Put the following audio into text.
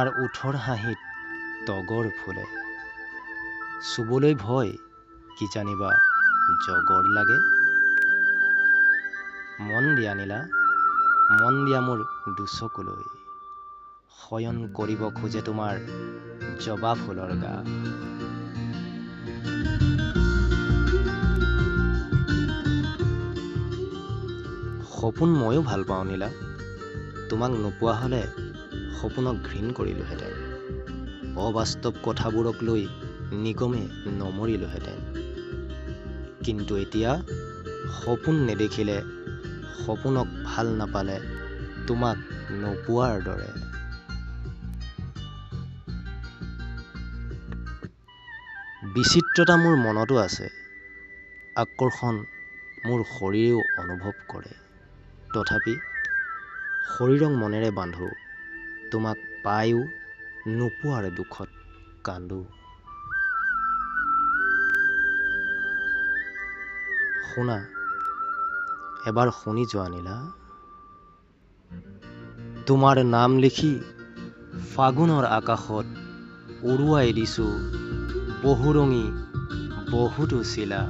তোমাৰ ওঠৰ হাঁহিত তগৰ ফুলে চুবলৈ ভয় কি জানিবা জগৰ লাগে মন দিয়া নীলা মন দিয়া মোৰ দুচকুলৈ শয়ন কৰিব খোজে তোমাৰ জবা ফুলৰ গা সপোন ময়ো ভাল পাওঁ নীলা তোমাক নোপোৱা হলে সপোনক ঘৃণ কৰিলোহেঁতেন অবাস্তৱ কথাবোৰক লৈ নিগমে নমৰিলোহেঁতেন কিন্তু এতিয়া সপোন নেদেখিলে সপোনক ভাল নাপালে তোমাক নোপোৱাৰ দৰে বিচিত্ৰতা মোৰ মনতো আছে আকৰ্ষণ মোৰ শৰীৰেও অনুভৱ কৰে তথাপি শৰীৰক মনেৰে বান্ধো তোমাক পায়ো নোপোৱাৰ দুখত কান্দো শুনা এবাৰ শুনি যোৱা নীলা তোমাৰ নাম লিখি ফাগুনৰ আকাশত উৰুৱাই দিছো বহুৰঙী বহুতো চিলা